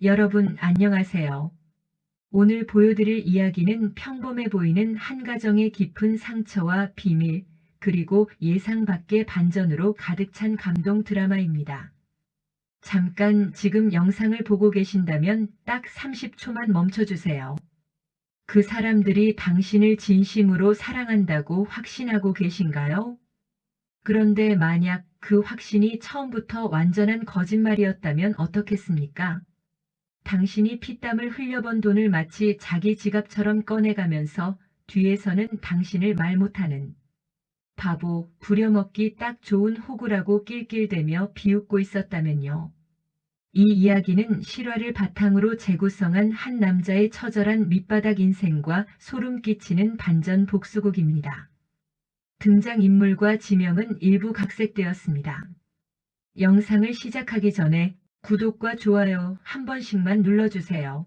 여러분 안녕하세요. 오늘 보여드릴 이야기는 평범해 보이는 한 가정의 깊은 상처와 비밀, 그리고 예상 밖의 반전으로 가득 찬 감동 드라마입니다. 잠깐 지금 영상을 보고 계신다면 딱 30초만 멈춰주세요. 그 사람들이 당신을 진심으로 사랑한다고 확신하고 계신가요? 그런데 만약 그 확신이 처음부터 완전한 거짓말이었다면 어떻겠습니까? 당신이 피땀을 흘려번 돈을 마치 자기 지갑처럼 꺼내가면서 뒤에서는 당신을 말 못하는 바보, 부려먹기 딱 좋은 호구라고 낄낄대며 비웃고 있었다면요. 이 이야기는 실화를 바탕으로 재구성한 한 남자의 처절한 밑바닥 인생과 소름 끼치는 반전 복수극입니다. 등장인물과 지명은 일부 각색되었습니다. 영상을 시작하기 전에 구독과 좋아요 한 번씩만 눌러주세요.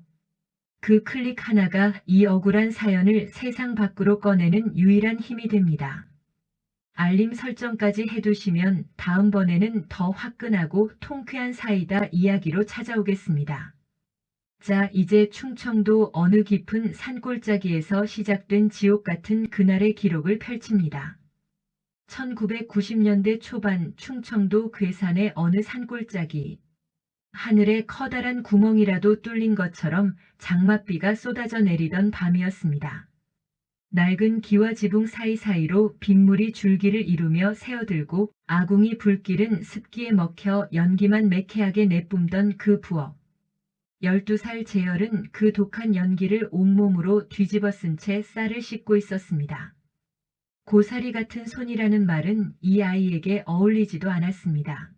그 클릭 하나가 이 억울한 사연을 세상 밖으로 꺼내는 유일한 힘이 됩니다. 알림 설정까지 해두시면 다음번에는 더 화끈하고 통쾌한 사이다 이야기로 찾아오겠습니다. 자, 이제 충청도 어느 깊은 산골짜기에서 시작된 지옥 같은 그날의 기록을 펼칩니다. 1990년대 초반 충청도 괴산의 어느 산골짜기. 하늘에 커다란 구멍이라도 뚫린 것처럼 장맛비가 쏟아져 내리던 밤이었습니다. 낡은 기와 지붕 사이사이로 빗물이 줄기를 이루며 새어들고 아궁이 불길은 습기에 먹혀 연기만 매캐하게 내뿜던 그 부엌. 12살 재열은 그 독한 연기를 온몸으로 뒤집어 쓴 채 쌀을 씻고 있었습니다. 고사리 같은 손이라는 말은 이 아이에게 어울리지도 않았습니다.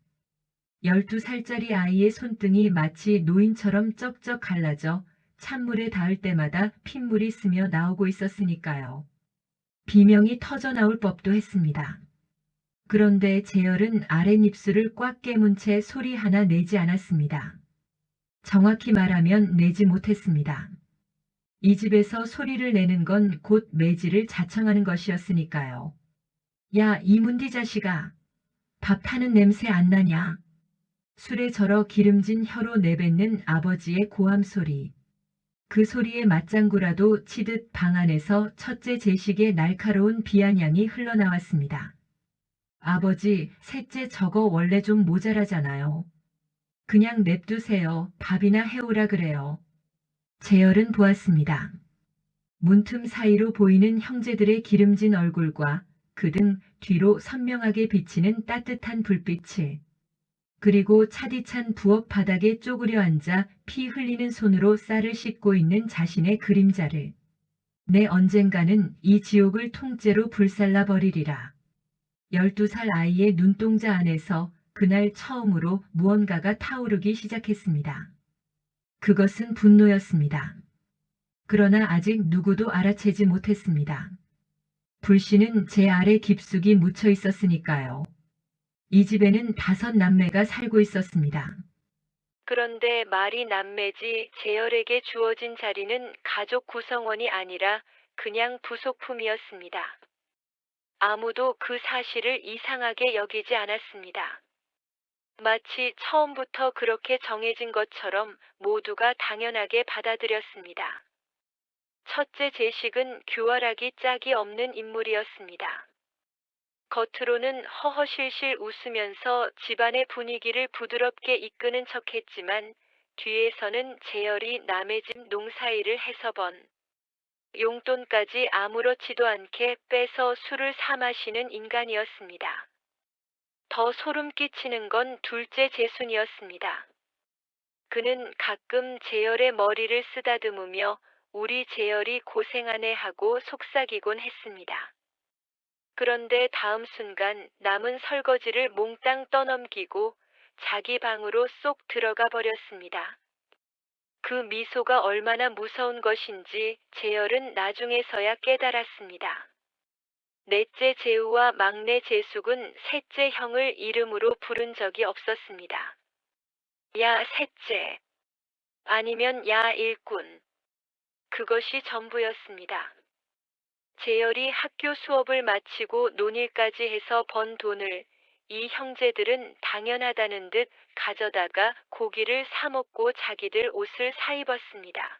12살짜리 아이의 손등이 마치 노인처럼 쩍쩍 갈라져 찬물에 닿을 때마다 핏물이 스며 나오고 있었으니까요. 비명이 터져 나올 법도 했습니다. 그런데 재열은 아랫입술을 꽉 깨문 채 소리 하나 내지 않았습니다. 정확히 말하면 내지 못했습니다. 이 집에서 소리를 내는 건 곧 매질을 자청하는 것이었으니까요. 야, 이문디 자식아. 밥 타는 냄새 안 나냐? 술에 절어 기름진 혀로 내뱉는 아버지의 고함 소리. 그 소리에 맞장구라도 치듯 방 안에서 첫째 제식의 날카로운 비아냥이 흘러나왔습니다. 아버지, 셋째 저거 원래 좀 모자라잖아요. 그냥 냅두세요. 밥이나 해오라 그래요. 재열은 보았습니다. 문틈 사이로 보이는 형제들의 기름진 얼굴과 그 등 뒤로 선명하게 비치는 따뜻한 불빛을, 그리고 차디찬 부엌 바닥에 쪼그려 앉아 피 흘리는 손으로 쌀을 씻고 있는 자신의 그림자를. 내 언젠가는 이 지옥을 통째로 불살라 버리리라. 12살 아이의 눈동자 안에서 그날 처음으로 무언가가 타오르기 시작했습니다. 그것은 분노였습니다. 그러나 아직 누구도 알아채지 못했습니다. 불씨는 제 아래 깊숙이 묻혀 있었으니까요. 이 집에는 5 남매가 살고 있었습니다. 그런데 말이 남매지 재열에게 주어진 자리는 가족 구성원이 아니라 그냥 부속품이었습니다. 아무도 그 사실을 이상하게 여기지 않았습니다. 마치 처음부터 그렇게 정해진 것처럼 모두가 당연하게 받아들였습니다. 첫째 제식은 교활하기 짝이 없는 인물이었습니다. 겉으로는 허허실실 웃으면서 집안의 분위기를 부드럽게 이끄는 척했지만 뒤에서는 재열이 남의 집 농사일을 해서 번 용돈까지 아무렇지도 않게 빼서 술을 사 마시는 인간이었습니다. 더 소름 끼치는 건 둘째 재순이었습니다. 그는 가끔 재열의 머리를 쓰다듬으며 우리 재열이 고생하네 하고 속삭이곤 했습니다. 그런데 다음 순간 남은 설거지를 몽땅 떠넘기고 자기 방으로 쏙 들어가 버렸습니다. 그 미소가 얼마나 무서운 것인지 재열은 나중에서야 깨달았습니다. 넷째 재우와 막내 재숙은 셋째 형을 이름으로 부른 적이 없었습니다. 야 셋째, 아니면 야 일꾼. 그것이 전부였습니다. 재열이 학교 수업을 마치고 논일까지 해서 번 돈을 이 형제들은 당연하다는 듯 가져다가 고기를 사 먹고 자기들 옷을 사입었습니다.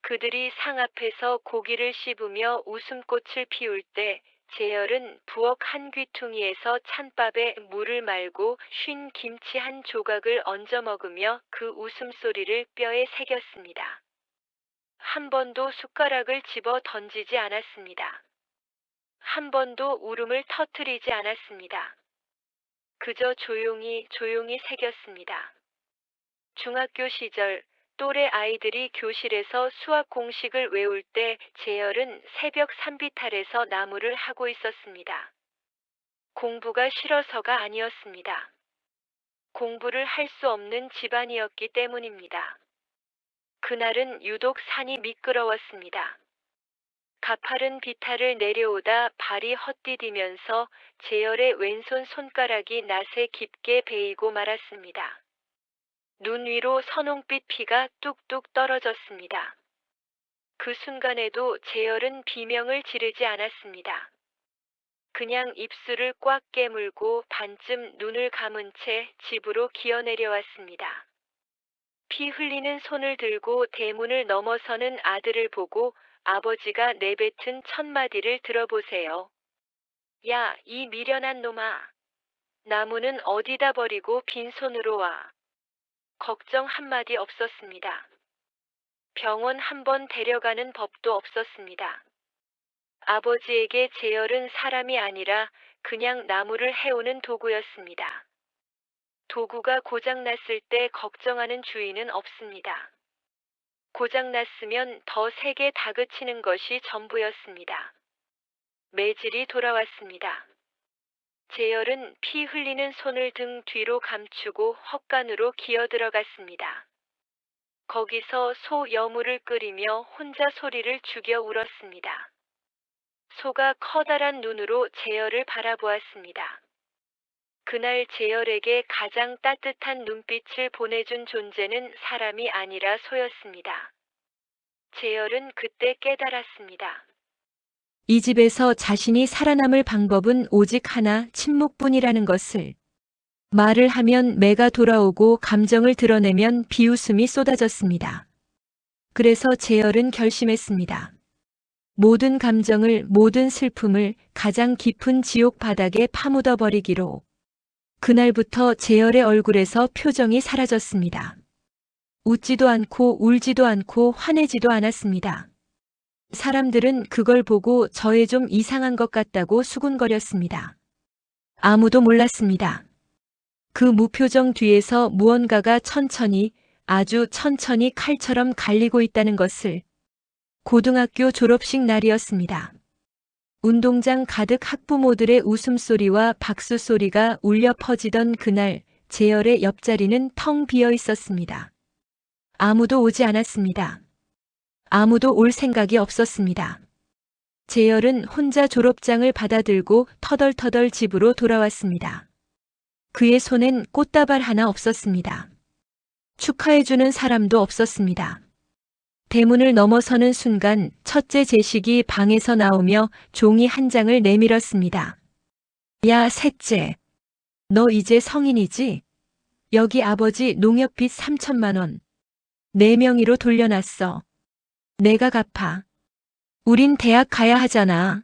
그들이 상 앞에서 고기를 씹으며 웃음꽃을 피울 때 재열은 부엌 한 귀퉁이에서 찬밥에 물을 말고 쉰 김치 한 조각을 얹어 먹으며 그 웃음소리를 뼈에 새겼습니다. 한 번도 숟가락을 집어 던지지 않았습니다. 한 번도 울음을 터뜨리지 않았습니다. 그저 조용히 조용히 새겼습니다. 중학교 시절 또래 아이들이 교실에서 수학 공식을 외울 때 재열은 새벽 산비탈에서 나무를 하고 있었습니다. 공부가 싫어서가 아니었습니다. 공부를 할 수 없는 집안이었기 때문입니다. 그날은 유독 산이 미끄러웠습니다. 가파른 비탈을 내려오다 발이 헛디디면서 재열의 왼손 손가락이 낫에 깊게 베이고 말았습니다. 눈 위로 선홍빛 피가 뚝뚝 떨어졌습니다. 그 순간에도 재열은 비명을 지르지 않았습니다. 그냥 입술을 꽉 깨물고 반쯤 눈을 감은 채 집으로 기어 내려왔습니다. 피 흘리는 손을 들고 대문을 넘어서는 아들을 보고 아버지가 내뱉은 첫 마디를 들어보세요. 야, 이 미련한 놈아. 나무는 어디다 버리고 빈손으로 와. 걱정 한마디 없었습니다. 병원 한 번 데려가는 법도 없었습니다. 아버지에게 재열은 사람이 아니라 그냥 나무를 해오는 도구였습니다. 도구가 고장났을 때 걱정하는 주인은 없습니다. 고장났으면 더 세게 다그치는 것이 전부였습니다. 매질이 돌아왔습니다. 재열은 피 흘리는 손을 등 뒤로 감추고 헛간으로 기어 들어갔습니다. 거기서 소 여물을 끓이며 혼자 소리를 죽여 울었습니다. 소가 커다란 눈으로 재열을 바라보았습니다. 그날 재열에게 가장 따뜻한 눈빛을 보내준 존재는 사람이 아니라 소였습니다. 재열은 그때 깨달았습니다. 이 집에서 자신이 살아남을 방법은 오직 하나, 침묵뿐이라는 것을. 말을 하면 매가 돌아오고 감정을 드러내면 비웃음이 쏟아졌습니다. 그래서 재열은 결심했습니다. 모든 감정을, 모든 슬픔을 가장 깊은 지옥 바닥에 파묻어 버리기로. 그날부터 재열의 얼굴에서 표정이 사라졌습니다. 웃지도 않고 울지도 않고 화내지도 않았습니다. 사람들은 그걸 보고 저애 좀 이상한 것 같다고 수군거렸습니다. 아무도 몰랐습니다. 그 무표정 뒤에서 무언가가 천천히, 아주 천천히 칼처럼 갈리고 있다는 것을. 고등학교 졸업식 날이었습니다. 운동장 가득 학부모들의 웃음소리와 박수소리가 울려 퍼지던 그날 재열의 옆자리는 텅 비어 있었습니다. 아무도 오지 않았습니다. 아무도 올 생각이 없었습니다. 재열은 혼자 졸업장을 받아들고 터덜터덜 집으로 돌아왔습니다. 그의 손엔 꽃다발 하나 없었습니다. 축하해주는 사람도 없었습니다. 대문을 넘어서는 순간 첫째 재식이 방에서 나오며 종이 한 장을 내밀었습니다. 야, 셋째. 너 이제 성인이지? 여기 아버지 농협빚 3천만 원. 내 명의로 돌려놨어. 내가 갚아. 우린 대학 가야 하잖아.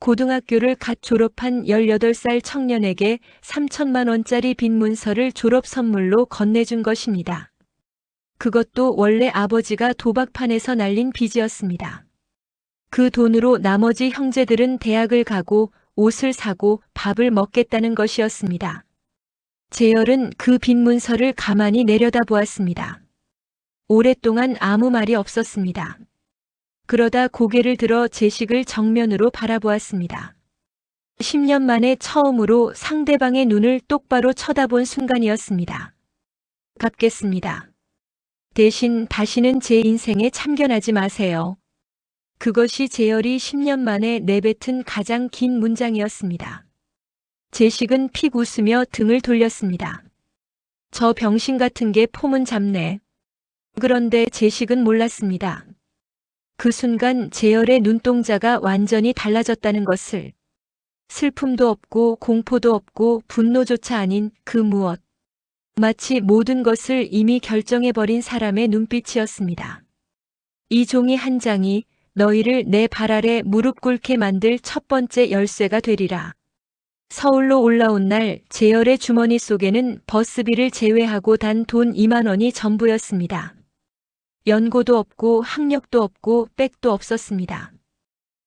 고등학교를 갓 졸업한 18살 청년에게 3천만 원짜리 빚 문서를 졸업 선물로 건네준 것입니다. 그것도 원래 아버지가 도박판에서 날린 빚이었습니다. 그 돈으로 나머지 형제들은 대학을 가고 옷을 사고 밥을 먹겠다는 것이었습니다. 재열은 그 빚 문서를 가만히 내려다보았습니다. 오랫동안 아무 말이 없었습니다. 그러다 고개를 들어 재식을 정면으로 바라보았습니다. 10년 만에 처음으로 상대방의 눈을 똑바로 쳐다본 순간이었습니다. 갚겠습니다. 대신 다시는 제 인생에 참견하지 마세요. 그것이 재열이 10년 만에 내뱉은 가장 긴 문장이었습니다. 재식은 픽 웃으며 등을 돌렸습니다. 저 병신 같은 게 폼은 잡네. 그런데 재식은 몰랐습니다. 그 순간 재열의 눈동자가 완전히 달라졌다는 것을. 슬픔도 없고 공포도 없고 분노조차 아닌 그 무엇. 마치 모든 것을 이미 결정해버린 사람의 눈빛이었습니다. 이 종이 한 장이 너희를 내 발 아래 무릎 꿇게 만들 첫 번째 열쇠가 되리라. 서울로 올라온 날 재열의 주머니 속에는 버스비를 제외하고 단 돈 2만 원이 전부였습니다. 연고도 없고 학력도 없고 백도 없었습니다.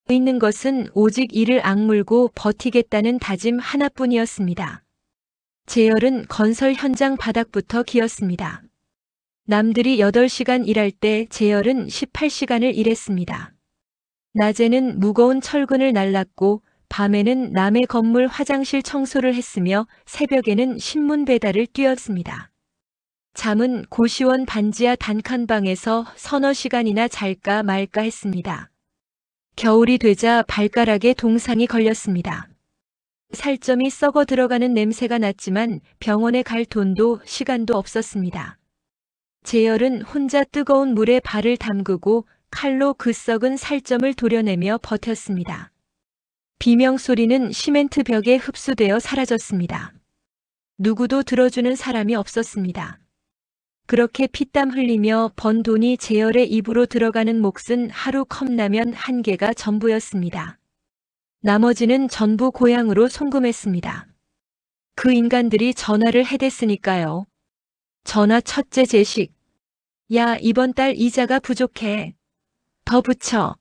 있는 것은 오직 이를 악물고 버티겠다는 다짐 하나뿐이었습니다. 재열은 건설 현장 바닥부터 기었습니다. 남들이 8시간 일할 때 재열은 18시간을 일했습니다. 낮에는 무거운 철근을 날랐고 밤에는 남의 건물 화장실 청소를 했으며 새벽에는 신문 배달을 뛰었습니다. 잠은 고시원 반지하 단칸방에서 서너 시간이나 잘까 말까 했습니다. 겨울이 되자 발가락에 동상이 걸렸습니다. 살점이 썩어 들어가는 냄새가 났지만 병원에 갈 돈도 시간도 없었습니다. 재열은 혼자 뜨거운 물에 발을 담그고 칼로 그 썩은 살점을 도려내며 버텼습니다. 비명소리는 시멘트 벽에 흡수되어 사라졌습니다. 누구도 들어주는 사람이 없었습니다. 그렇게 피땀 흘리며 번 돈이 재열의 입으로 들어가는 몫은 하루 컵라면 1개가 전부였습니다. 나머지는 전부 고향으로 송금했습니다. 그 인간들이 전화를 해댔으니까요. 전화 첫째 제식. 야, 이번 달 이자가 부족해. 더 붙여.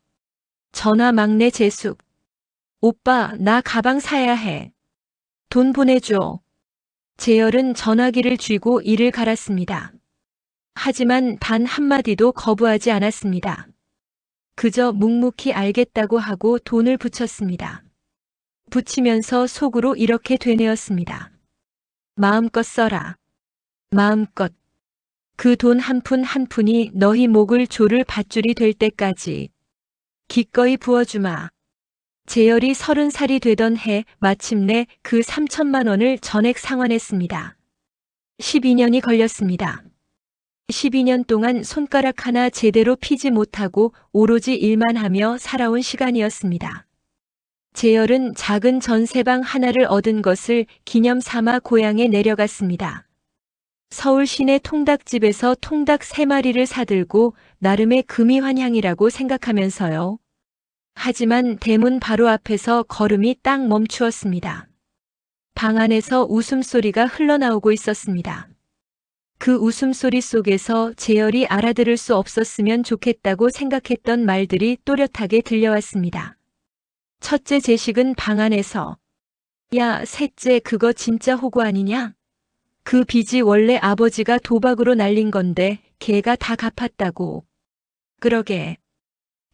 전화 막내 재숙. 오빠, 나 가방 사야 해. 돈 보내줘. 재열은 전화기를 쥐고 이를 갈았습니다. 하지만 단 한마디도 거부하지 않았습니다. 그저 묵묵히 알겠다고 하고 돈을 붙였습니다. 붙이면서 속으로 이렇게 되뇌었습니다. 마음껏 써라. 마음껏. 그 돈 한 푼 한 푼이 너희 목을 조를 밧줄이 될 때까지 기꺼이 부어주마. 재열이 30살이 되던 해 마침내 그 3천만 원을 전액 상환했습니다. 12년이 걸렸습니다. 12년 동안 손가락 하나 제대로 피지 못하고 오로지 일만 하며 살아온 시간이었습니다. 재열은 작은 전세방 하나를 얻은 것을 기념 삼아 고향에 내려갔습니다. 서울 시내 통닭집에서 통닭 3마리를 사들고 나름의 금이환향이라고 생각하면서요. 하지만 대문 바로 앞에서 걸음이 딱 멈추었습니다. 방 안에서 웃음소리가 흘러나오고 있었습니다. 그 웃음소리 속에서 재열이 알아들을 수 없었으면 좋겠다고 생각했던 말들이 또렷하게 들려왔습니다. 첫째 제식은 방 안에서 야, 셋째 그거 진짜 호구 아니냐? 그 빚이 원래 아버지가 도박으로 날린 건데 걔가 다 갚았다고. 그러게.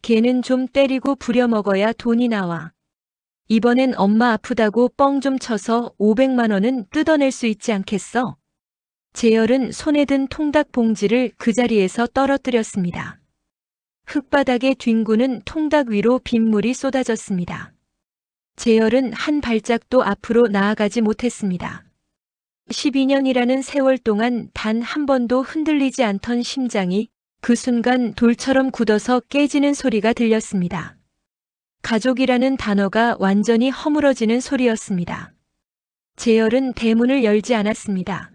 걔는 좀 때리고 부려먹어야 돈이 나와. 이번엔 엄마 아프다고 뻥 좀 쳐서 500만 원은 뜯어낼 수 있지 않겠어? 재열은 손에 든 통닭 봉지를 그 자리에서 떨어뜨렸습니다. 흙바닥에 뒹구는 통닭 위로 빗물이 쏟아졌습니다. 재열은 한 발짝도 앞으로 나아가지 못했습니다. 12년이라는 세월 동안 단 한 번도 흔들리지 않던 심장이 그 순간 돌처럼 굳어서 깨지는 소리가 들렸습니다. 가족이라는 단어가 완전히 허물어지는 소리였습니다. 재열은 대문을 열지 않았습니다.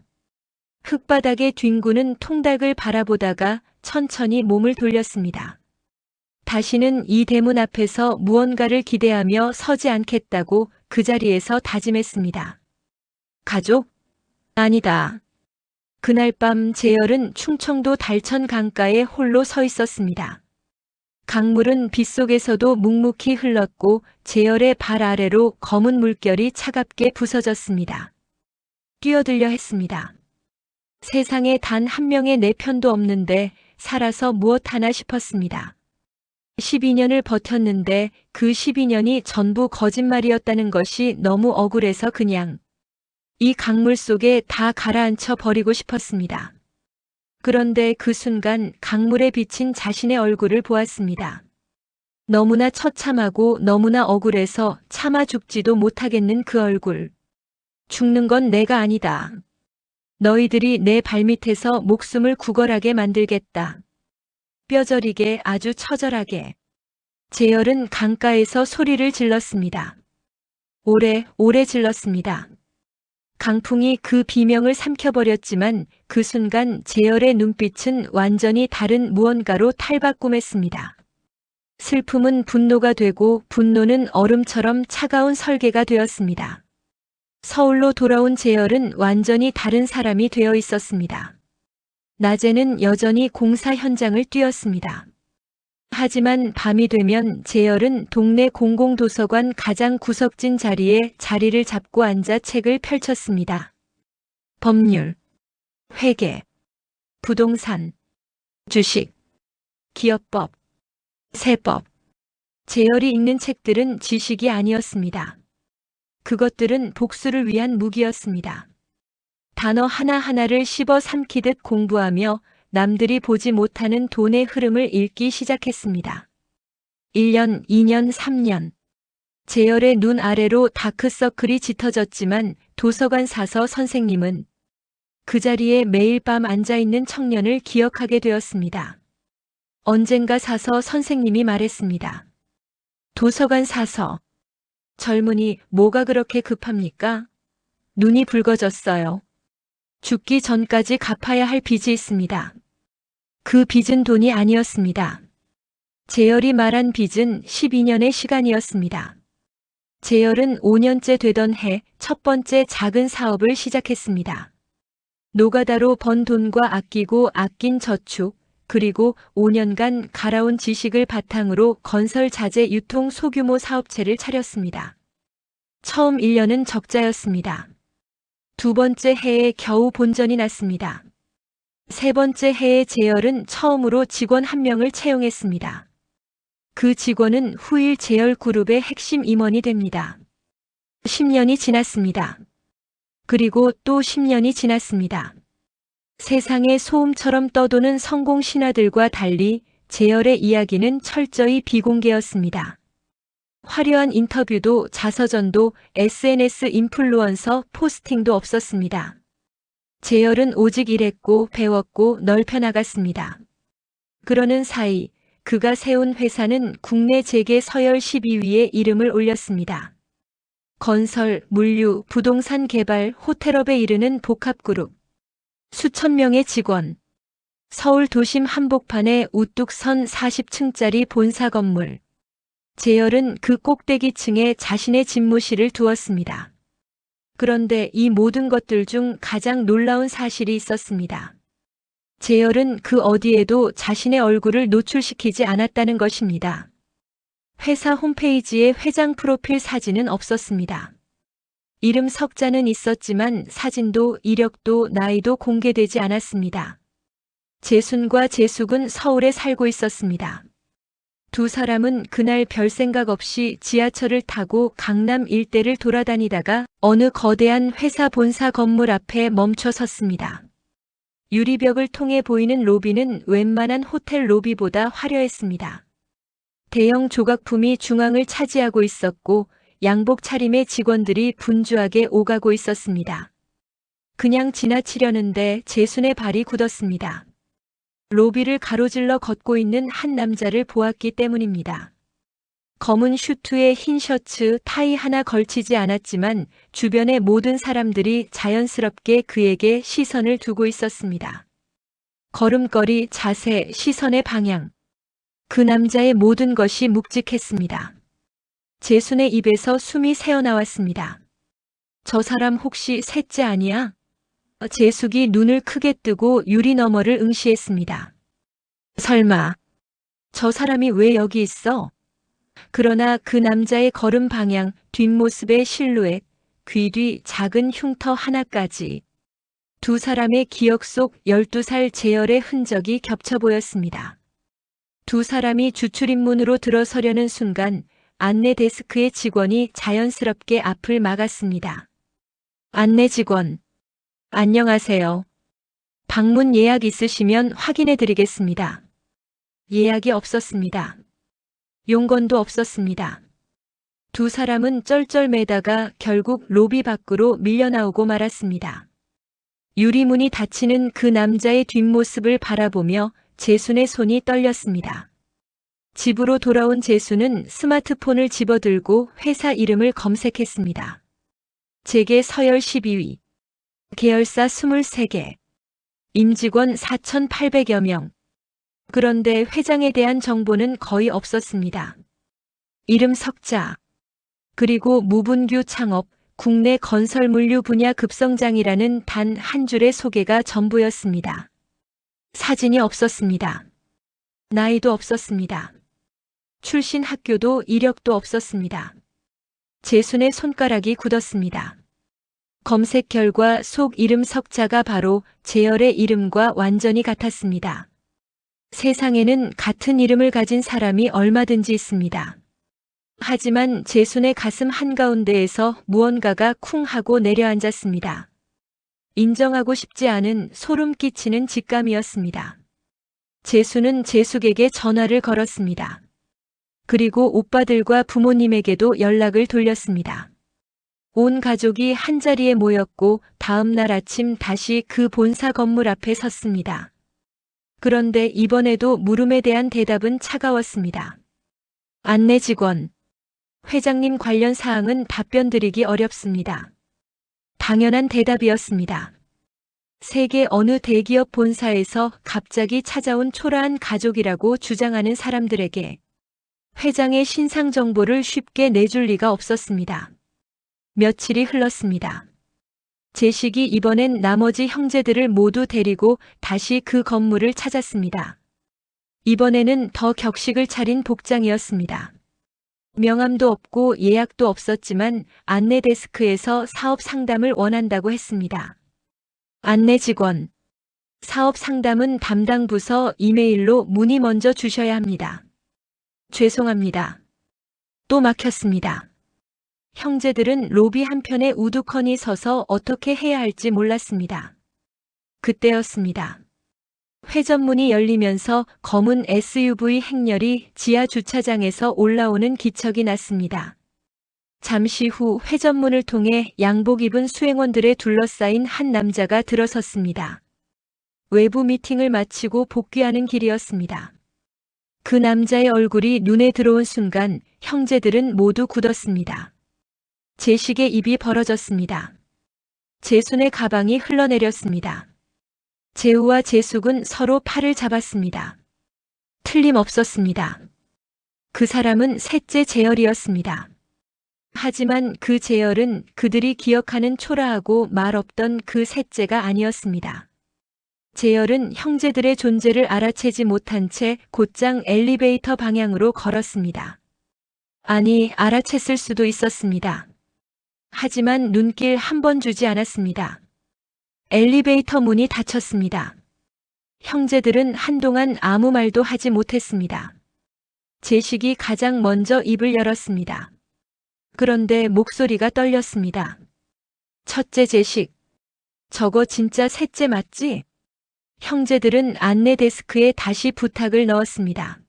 흙바닥에 뒹구는 통닭을 바라보다가 천천히 몸을 돌렸습니다. 다시는 이 대문 앞에서 무언가를 기대하며 서지 않겠다고 그 자리에서 다짐했습니다. 가족? 아니다. 그날 밤 재열은 충청도 달천 강가에 홀로 서 있었습니다. 강물은 빗속에서도 묵묵히 흘렀고 재열의 발 아래로 검은 물결이 차갑게 부서졌습니다. 뛰어들려 했습니다. 세상에 단 한 명의 내 편도 없는데 살아서 무엇 하나 싶었습니다. 12년을 버텼는데 그 12년이 전부 거짓말이었다는 것이 너무 억울해서 그냥 이 강물 속에 다 가라앉혀 버리고 싶었습니다. 그런데 그 순간 강물에 비친 자신의 얼굴을 보았습니다. 너무나 처참하고 너무나 억울해서 참아 죽지도 못하겠는 그 얼굴. 죽는 건 내가 아니다. 너희들이 내 발밑에서 목숨을 구걸하게 만들겠다. 뼈저리게 아주 처절하게. 재열은 강가에서 소리를 질렀습니다. 오래 질렀습니다. 강풍이 그 비명을 삼켜버렸지만 그 순간 재열의 눈빛은 완전히 다른 무언가로 탈바꿈했습니다. 슬픔은 분노가 되고 분노는 얼음처럼 차가운 설계가 되었습니다. 서울로 돌아온 재열은 완전히 다른 사람이 되어 있었습니다. 낮에는 여전히 공사 현장을 뛰었습니다. 하지만 밤이 되면 재열은 동네 공공도서관 가장 구석진 자리에 자리를 잡고 앉아 책을 펼쳤습니다. 법률, 회계, 부동산, 주식, 기업법, 세법. 재열이 읽는 책들은 지식이 아니었습니다. 그것들은 복수를 위한 무기였습니다. 단어 하나하나를 씹어 삼키듯 공부하며 남들이 보지 못하는 돈의 흐름을 읽기 시작했습니다. 1년, 2년, 3년. 재열의 눈 아래로 다크서클이 짙어졌지만 도서관 사서 선생님은 그 자리에 매일 밤 앉아있는 청년을 기억하게 되었습니다. 언젠가 사서 선생님이 말했습니다. 도서관 사서. 젊은이, 뭐가 그렇게 급합니까? 눈이 붉어졌어요. 죽기 전까지 갚아야 할 빚이 있습니다. 그 빚은 돈이 아니었습니다. 재열이 말한 빚은 12년의 시간이었습니다. 재열은 5년째 되던 해 첫 번째 작은 사업을 시작했습니다. 노가다로 번 돈과 아끼고 아낀 저축, 그리고 5년간 갈아온 지식을 바탕으로 건설 자재 유통 소규모 사업체를 차렸습니다. 처음 1년은 적자였습니다. 두 번째 해에 겨우 본전이 났습니다. 세 번째 해에 재열은 처음으로 직원 1명을 채용했습니다. 그 직원은 후일 재열그룹의 핵심 임원이 됩니다. 10년이 지났습니다. 그리고 또 10년이 지났습니다. 세상에 소음처럼 떠도는 성공 신화들과 달리 재열의 이야기는 철저히 비공개였습니다. 화려한 인터뷰도 자서전도 SNS 인플루언서 포스팅도 없었습니다. 재열은 오직 일했고 배웠고 넓혀 나갔습니다. 그러는 사이 그가 세운 회사는 국내 재계 서열 12위에 이름을 올렸습니다. 건설, 물류, 부동산 개발, 호텔업에 이르는 복합그룹. 수천 명의 직원. 서울 도심 한복판에 우뚝 선 40층짜리 본사 건물. 재열은 그 꼭대기층에 자신의 집무실을 두었습니다. 그런데 이 모든 것들 중 가장 놀라운 사실이 있었습니다. 재열은 그 어디에도 자신의 얼굴을 노출시키지 않았다는 것입니다. 회사 홈페이지에 회장 프로필 사진은 없었습니다. 이름 석자는 있었지만 사진도 이력도 나이도 공개되지 않았습니다. 재순과 재숙은 서울에 살고 있었습니다. 두 사람은 그날 별 생각 없이 지하철을 타고 강남 일대를 돌아다니다가 어느 거대한 회사 본사 건물 앞에 멈춰 섰습니다. 유리벽을 통해 보이는 로비는 웬만한 호텔 로비보다 화려했습니다. 대형 조각품이 중앙을 차지하고 있었고 양복 차림의 직원들이 분주하게 오가고 있었습니다. 그냥 지나치려는데 재순의 발이 굳었습니다. 로비를 가로질러 걷고 있는 한 남자를 보았기 때문입니다. 검은 슈트에 흰 셔츠, 타이 하나 걸치지 않았지만 주변의 모든 사람들이 자연스럽게 그에게 시선을 두고 있었습니다. 걸음걸이, 자세, 시선의 방향. 그 남자의 모든 것이 묵직했습니다. 재순의 입에서 숨이 새어나왔습니다. 저 사람 혹시 셋째 아니야? 재숙이 눈을 크게 뜨고 유리 너머를 응시했습니다. 설마, 저 사람이 왜 여기 있어? 그러나 그 남자의 걸음 방향, 뒷모습의 실루엣, 귀 뒤 작은 흉터 하나까지 두 사람의 기억 속 12살 재열의 흔적이 겹쳐 보였습니다. 두 사람이 주출입문으로 들어서려는 순간 안내 데스크의 직원이 자연스럽게 앞을 막았습니다. 안내 직원, 안녕하세요. 방문 예약 있으시면 확인해 드리겠습니다. 예약이 없었습니다. 용건도 없었습니다. 두 사람은 쩔쩔매다가 결국 로비 밖으로 밀려나오고 말았습니다. 유리문이 닫히는 그 남자의 뒷모습을 바라보며 재순의 손이 떨렸습니다. 집으로 돌아온 재수는 스마트폰을 집어들고 회사 이름을 검색했습니다. 재계 서열 12위, 계열사 23개, 임직원 4,800여 명. 그런데 회장에 대한 정보는 거의 없었습니다. 이름 석자, 그리고 무분규 창업, 국내 건설 물류 분야 급성장이라는 단 한 줄의 소개가 전부였습니다. 사진이 없었습니다. 나이도 없었습니다. 출신 학교도 이력도 없었습니다. 재순의 손가락이 굳었습니다. 검색 결과 속 이름 석자가 바로 재열의 이름과 완전히 같았습니다. 세상에는 같은 이름을 가진 사람이 얼마든지 있습니다. 하지만 재순의 가슴 한가운데에서 무언가가 쿵 하고 내려앉았습니다. 인정하고 싶지 않은 소름 끼치는 직감이었습니다. 재순은 재숙에게 전화를 걸었습니다. 그리고 오빠들과 부모님에게도 연락을 돌렸습니다. 온 가족이 한자리에 모였고 다음 날 아침 다시 그 본사 건물 앞에 섰습니다. 그런데 이번에도 물음에 대한 대답은 차가웠습니다. 안내 직원, 회장님 관련 사항은 답변드리기 어렵습니다. 당연한 대답이었습니다. 세계 어느 대기업 본사에서 갑자기 찾아온 초라한 가족이라고 주장하는 사람들에게 회장의 신상 정보를 쉽게 내줄 리가 없었습니다. 며칠이 흘렀습니다. 재식이 이번엔 나머지 형제들을 모두 데리고 다시 그 건물을 찾았습니다. 이번에는 더 격식을 차린 복장이었습니다. 명함도 없고 예약도 없었지만 안내 데스크에서 사업 상담을 원한다고 했습니다. 안내 직원, 사업 상담은 담당 부서 이메일로 문의 먼저 주셔야 합니다. 죄송합니다. 또 막혔습니다. 형제들은 로비 한편에 우두커니 서서 어떻게 해야 할지 몰랐습니다. 그때였습니다. 회전문이 열리면서 검은 SUV 행렬이 지하 주차장에서 올라오는 기척이 났습니다. 잠시 후 회전문을 통해 양복 입은 수행원들에 둘러싸인 한 남자가 들어섰습니다. 외부 미팅을 마치고 복귀하는 길이었습니다. 그 남자의 얼굴이 눈에 들어온 순간 형제들은 모두 굳었습니다. 재식의 입이 벌어졌습니다. 재순의 가방이 흘러내렸습니다. 재우와 재숙은 서로 팔을 잡았습니다. 틀림없었습니다. 그 사람은 셋째 재열이었습니다. 하지만 그 재열은 그들이 기억하는 초라하고 말없던 그 셋째가 아니었습니다. 재열은 형제들의 존재를 알아채지 못한 채 곧장 엘리베이터 방향으로 걸었습니다. 아니, 알아챘을 수도 있었습니다. 하지만 눈길 한 번 주지 않았습니다. 엘리베이터 문이 닫혔습니다. 형제들은 한동안 아무 말도 하지 못했습니다. 재식이 가장 먼저 입을 열었습니다. 그런데 목소리가 떨렸습니다. 첫째 재식, 저거 진짜 셋째 맞지? 형제들은 안내 데스크에 다시 부탁을 넣었습니다.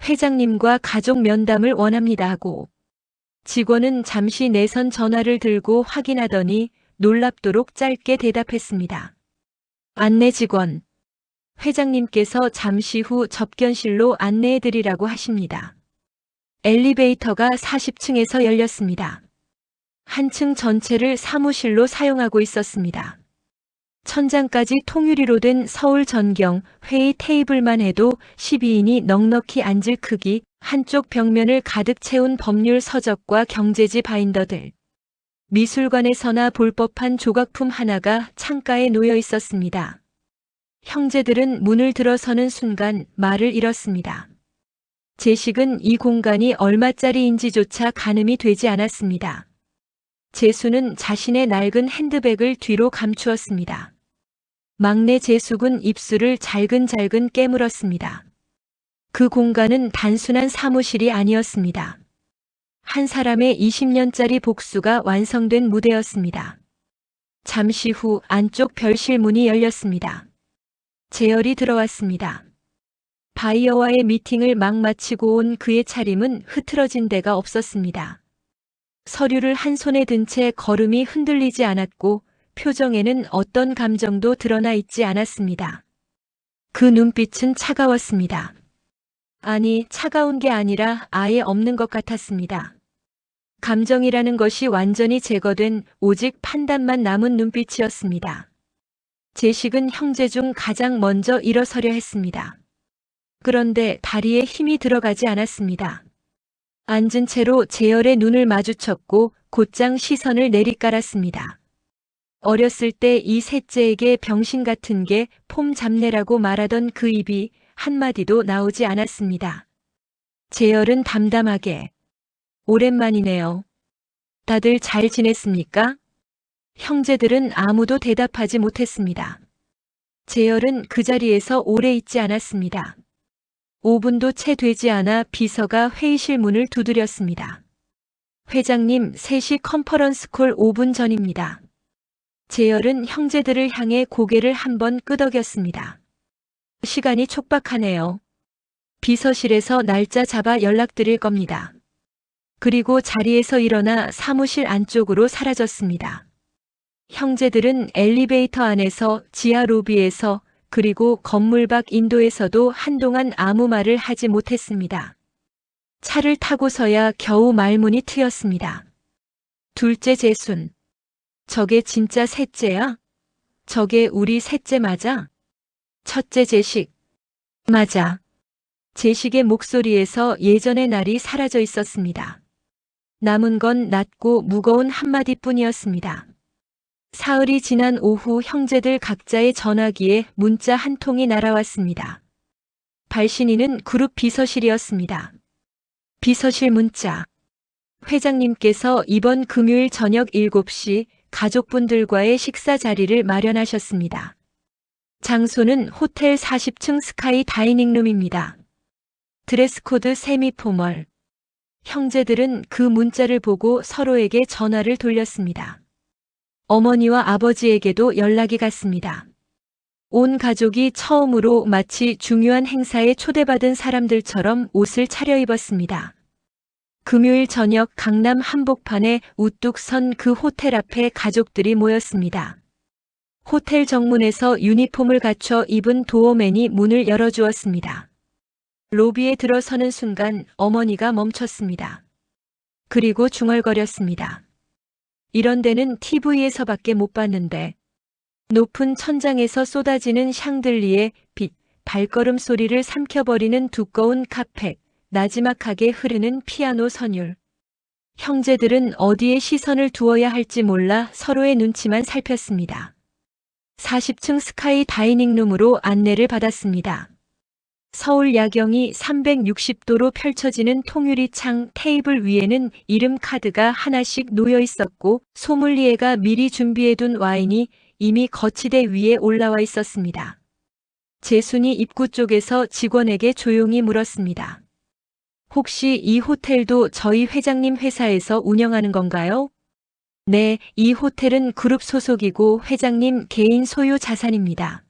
회장님과 가족 면담을 원합니다 하고 직원은 잠시 내선 전화를 들고 확인하더니 놀랍도록 짧게 대답했습니다. 안내 직원, 회장님께서 잠시 후 접견실로 안내해드리라고 하십니다. 엘리베이터가 40층에서 열렸습니다. 한 층 전체를 사무실로 사용하고 있었습니다. 천장까지 통유리로 된 서울 전경 회의 테이블만 해도 12인이 넉넉히 앉을 크기, 한쪽 벽면을 가득 채운 법률 서적과 경제지 바인더들. 미술관에서나 볼 법한 조각품 하나가 창가에 놓여 있었습니다. 형제들은 문을 들어서는 순간 말을 잃었습니다. 재식은 이 공간이 얼마짜리인지조차 가늠이 되지 않았습니다. 재수는 자신의 낡은 핸드백을 뒤로 감추었습니다. 막내 재숙은 입술을 잘근잘근 깨물었습니다. 그 공간은 단순한 사무실이 아니었습니다. 한 사람의 20년짜리 복수가 완성된 무대였습니다. 잠시 후 안쪽 별실 문이 열렸습니다. 재열이 들어왔습니다. 바이어와의 미팅을 막 마치고 온 그의 차림은 흐트러진 데가 없었습니다. 서류를 한 손에 든 채 걸음이 흔들리지 않았고 표정에는 어떤 감정도 드러나 있지 않았습니다. 그 눈빛은 차가웠습니다. 아니, 차가운 게 아니라 아예 없는 것 같았습니다. 감정이라는 것이 완전히 제거된 오직 판단만 남은 눈빛이었습니다. 제식은 형제 중 가장 먼저 일어서려 했습니다. 그런데 다리에 힘이 들어가지 않았습니다. 앉은 채로 재열의 눈을 마주쳤고 곧장 시선을 내리깔았습니다. 어렸을 때 이 셋째에게 병신 같은 게 폼 잡내라고 말하던 그 입이 한마디도 나오지 않았습니다. 재열은 담담하게 오랜만이네요. 다들 잘 지냈습니까? 형제들은 아무도 대답하지 못했습니다. 재열은 그 자리에서 오래 있지 않았습니다. 5분도 채 되지 않아 비서가 회의실 문을 두드렸습니다. 회장님, 3시 컨퍼런스 콜 5분 전입니다. 재열은 형제들을 향해 고개를 한번 끄덕였습니다. 시간이 촉박하네요. 비서실에서 날짜 잡아 연락드릴 겁니다. 그리고 자리에서 일어나 사무실 안쪽으로 사라졌습니다. 형제들은 엘리베이터 안에서, 지하 로비에서, 그리고 건물 밖 인도에서도 한동안 아무 말을 하지 못했습니다. 차를 타고서야 겨우 말문이 트였습니다. 둘째 재순. 저게 진짜 셋째야? 저게 우리 셋째 맞아? 첫째 제식. 맞아. 제식의 목소리에서 예전의 날이 사라져 있었습니다. 남은 건 낮고 무거운 한마디뿐이었습니다. 사흘이 지난 오후 형제들 각자의 전화기에 문자 한 통이 날아왔습니다. 발신인은 그룹 비서실이었습니다. 비서실 문자. 회장님께서 이번 금요일 저녁 7시 가족분들과의 식사 자리를 마련하셨습니다. 장소는 호텔 40층 스카이 다이닝룸입니다. 드레스 코드 세미 포멀. 형제들은 그 문자를 보고 서로에게 전화를 돌렸습니다. 어머니와 아버지에게도 연락이 갔습니다. 온 가족이 처음으로 마치 중요한 행사에 초대받은 사람들처럼 옷을 차려입었습니다. 금요일 저녁 강남 한복판에 우뚝 선 그 호텔 앞에 가족들이 모였습니다. 호텔 정문에서 유니폼을 갖춰 입은 도어맨이 문을 열어주었습니다. 로비에 들어서는 순간 어머니가 멈췄습니다. 그리고 중얼거렸습니다. 이런 데는 TV에서밖에 못 봤는데. 높은 천장에서 쏟아지는 샹들리에 빛, 발걸음 소리를 삼켜버리는 두꺼운 카펫, 나지막하게 흐르는 피아노 선율. 형제들은 어디에 시선을 두어야 할지 몰라 서로의 눈치만 살폈습니다. 40층 스카이 다이닝룸으로 안내를 받았습니다. 서울 야경이 360도로 펼쳐지는 통유리 창 테이블 위에는 이름 카드가 하나씩 놓여 있었고 소믈리에가 미리 준비해둔 와인이 이미 거치대 위에 올라와 있었습니다. 재순이 입구 쪽에서 직원에게 조용히 물었습니다. 혹시 이 호텔도 저희 회장님 회사에서 운영하는 건가요? 네, 이 호텔은 그룹 소속이고 회장님 개인 소유 자산입니다.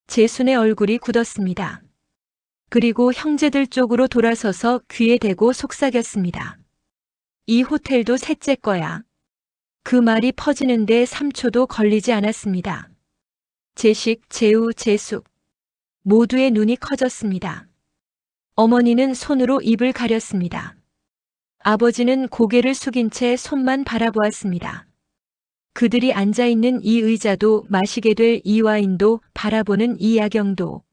재순의 얼굴이 굳었습니다. 그리고 형제들 쪽으로 돌아서서 귀에 대고 속삭였습니다. 이 호텔도 셋째 거야. 그 말이 퍼지는데 3초도 걸리지 않았습니다. 제식, 재우, 재숙. 모두의 눈이 커졌습니다. 어머니는 손으로 입을 가렸습니다. 아버지는 고개를 숙인 채 손만 바라보았습니다. 그들이 앉아있는 이 의자도 마시게 될 이 와인도 바라보는 이 야경도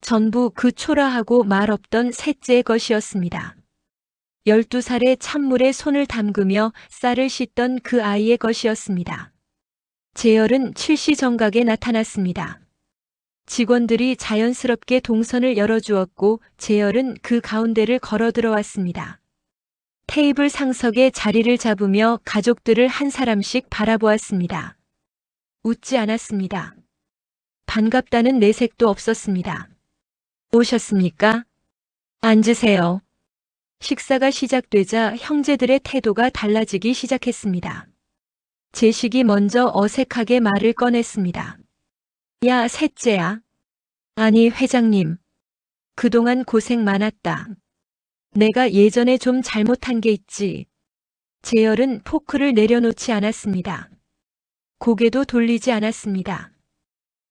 전부 그 초라하고 말없던 셋째의 것이었습니다. 12살의 찬물에 손을 담그며 쌀을 씻던 그 아이의 것이었습니다. 재열은 7시 정각에 나타났습니다. 직원들이 자연스럽게 동선을 열어주었고 재열은 그 가운데를 걸어 들어왔습니다. 테이블 상석에 자리를 잡으며 가족들을 한 사람씩 바라보았습니다. 웃지 않았습니다. 반갑다는 내색도 없었습니다. 오셨습니까? 앉으세요. 식사가 시작되자 형제들의 태도가 달라지기 시작했습니다. 제식이 먼저 어색하게 말을 꺼냈습니다. 야, 셋째야. 아니, 회장님. 그동안 고생 많았다. 내가 예전에 좀 잘못한 게 있지. 재열은 포크를 내려놓지 않았습니다. 고개도 돌리지 않았습니다.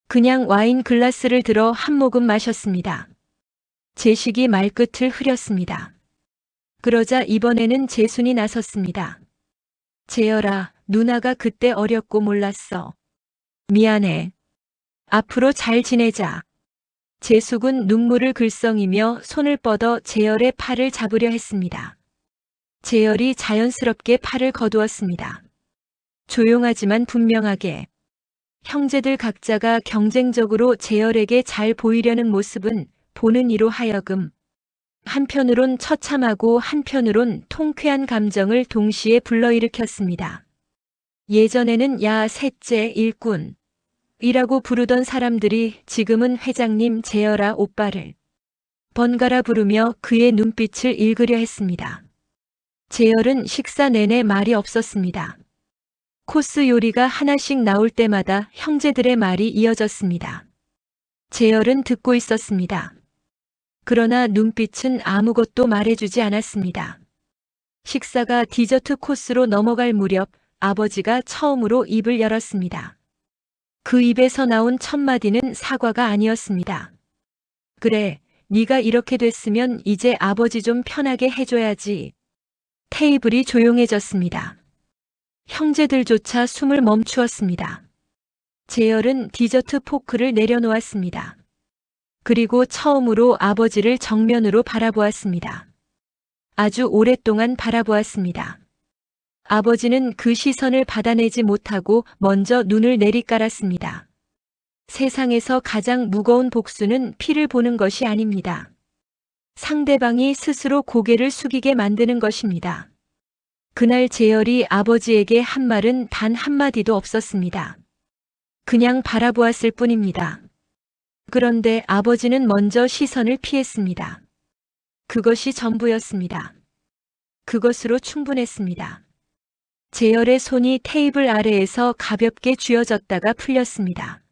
그냥 와인 글라스를 들어 한 모금 마셨습니다. 제식이 말끝을 흐렸습니다. 그러자 이번에는 재순이 나섰습니다. 재열아, 누나가 그때 어렸고 몰랐어. 미안해. 앞으로 잘 지내자. 재숙은 눈물을 글썽이며 손을 뻗어 재열의 팔을 잡으려 했습니다. 재열이 자연스럽게 팔을 거두었습니다. 조용하지만 분명하게. 형제들 각자가 경쟁적으로 재열에게 잘 보이려는 모습은 보는 이로 하여금 한편으론 처참하고 한편으론 통쾌한 감정을 동시에 불러일으켰습니다. 예전에는 야 셋째 일꾼 이라고 부르던 사람들이 지금은 회장님 재열아 오빠를 번갈아 부르며 그의 눈빛을 읽으려 했습니다. 재열은 식사 내내 말이 없었습니다. 코스 요리가 하나씩 나올 때마다 형제들의 말이 이어졌습니다. 재열은 듣고 있었습니다. 그러나 눈빛은 아무것도 말해주지 않았습니다. 식사가 디저트 코스로 넘어갈 무렵 아버지가 처음으로 입을 열었습니다. 그 입에서 나온 첫 마디는 사과가 아니었습니다. 그래, 네가 이렇게 됐으면 이제 아버지 좀 편하게 해줘야지. 테이블이 조용해졌습니다. 형제들조차 숨을 멈추었습니다. 재열은 디저트 포크를 내려놓았습니다. 그리고 처음으로 아버지를 정면으로 바라보았습니다. 아주 오랫동안 바라보았습니다. 아버지는 그 시선을 받아내지 못하고 먼저 눈을 내리깔았습니다. 세상에서 가장 무거운 복수는 피를 보는 것이 아닙니다. 상대방이 스스로 고개를 숙이게 만드는 것입니다. 그날 재열이 아버지에게 한 말은 단 한마디도 없었습니다. 그냥 바라보았을 뿐입니다. 그런데 아버지는 먼저 시선을 피했습니다. 그것이 전부였습니다. 그것으로 충분했습니다. 재열의 손이 테이블 아래에서 가볍게 쥐어졌다가 풀렸습니다.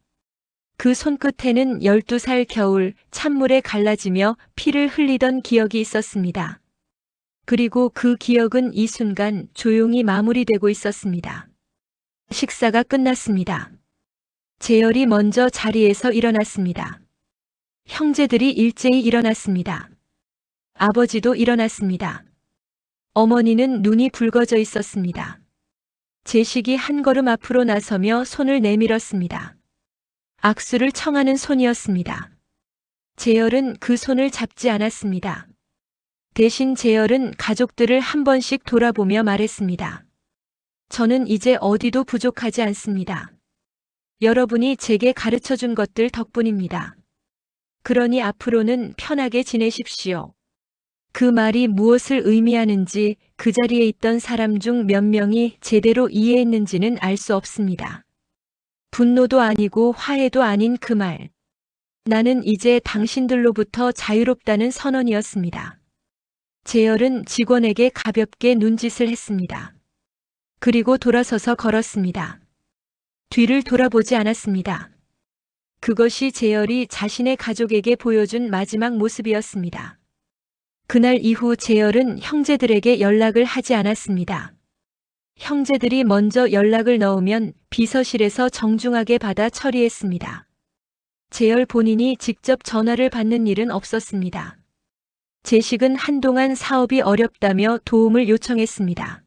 그 손끝에는 12살 겨울 찬물에 갈라지며 피를 흘리던 기억이 있었습니다. 그리고 그 기억은 이 순간 조용히 마무리되고 있었습니다. 식사가 끝났습니다. 재열이 먼저 자리에서 일어났습니다. 형제들이 일제히 일어났습니다. 아버지도 일어났습니다. 어머니는 눈이 붉어져 있었습니다. 제식이 한 걸음 앞으로 나서며 손을 내밀었습니다. 악수를 청하는 손이었습니다. 재열은 그 손을 잡지 않았습니다. 대신 재열은 가족들을 한 번씩 돌아보며 말했습니다. 저는 이제 어디도 부족하지 않습니다. 여러분이 제게 가르쳐준 것들 덕분입니다. 그러니 앞으로는 편하게 지내십시오. 그 말이 무엇을 의미하는지 그 자리에 있던 사람 중 몇 명이 제대로 이해했는지는 알 수 없습니다. 분노도 아니고 화해도 아닌 그 말. 나는 이제 당신들로부터 자유롭다는 선언이었습니다. 재열은 직원에게 가볍게 눈짓을 했습니다. 그리고 돌아서서 걸었습니다. 뒤를 돌아보지 않았습니다. 그것이 재열이 자신의 가족에게 보여준 마지막 모습이었습니다. 그날 이후 재열은 형제들에게 연락을 하지 않았습니다. 형제들이 먼저 연락을 넣으면 비서실에서 정중하게 받아 처리했습니다. 재열 본인이 직접 전화를 받는 일은 없었습니다. 제식은 한동안 사업이 어렵다며 도움을 요청했습니다.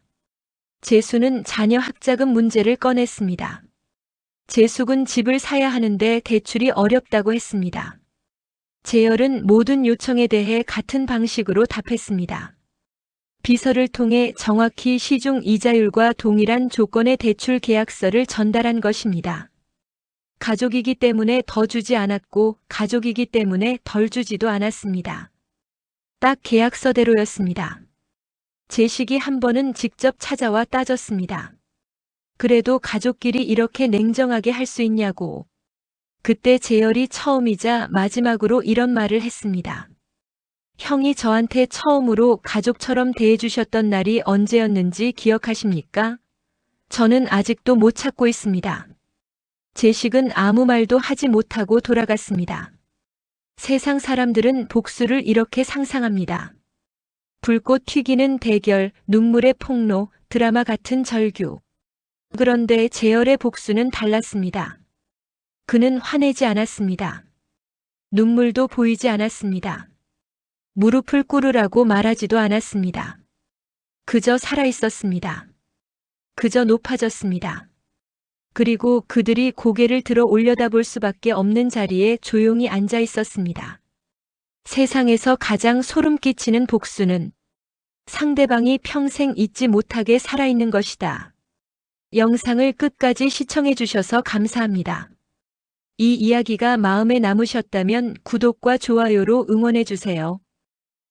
재수는 자녀 학자금 문제를 꺼냈습니다. 재숙은 집을 사야 하는데 대출이 어렵다고 했습니다. 재열은 모든 요청에 대해 같은 방식으로 답했습니다. 비서를 통해 정확히 시중 이자율과 동일한 조건의 대출 계약서를 전달한 것입니다. 가족이기 때문에 더 주지 않았고 가족이기 때문에 덜 주지도 않았습니다. 딱 계약서대로였습니다. 제식이 한 번은 직접 찾아와 따졌습니다. 그래도 가족끼리 이렇게 냉정하게 할 수 있냐고. 그때 재열이 처음이자 마지막으로 이런 말을 했습니다. 형이 저한테 처음으로 가족처럼 대해주셨던 날이 언제였는지 기억하십니까? 저는 아직도 못 찾고 있습니다. 제식은 아무 말도 하지 못하고 돌아갔습니다. 세상 사람들은 복수를 이렇게 상상합니다. 불꽃 튀기는 대결, 눈물의 폭로, 드라마 같은 절규. 그런데 재열의 복수는 달랐습니다. 그는 화내지 않았습니다. 눈물도 보이지 않았습니다. 무릎을 꿇으라고 말하지도 않았습니다. 그저 살아 있었습니다. 그저 높아졌습니다. 그리고 그들이 고개를 들어 올려다볼 수밖에 없는 자리에 조용히 앉아 있었습니다. 세상에서 가장 소름 끼치는 복수는 상대방이 평생 잊지 못하게 살아있는 것이다. 영상을 끝까지 시청해 주셔서 감사합니다. 이 이야기가 마음에 남으셨다면 구독과 좋아요로 응원해 주세요.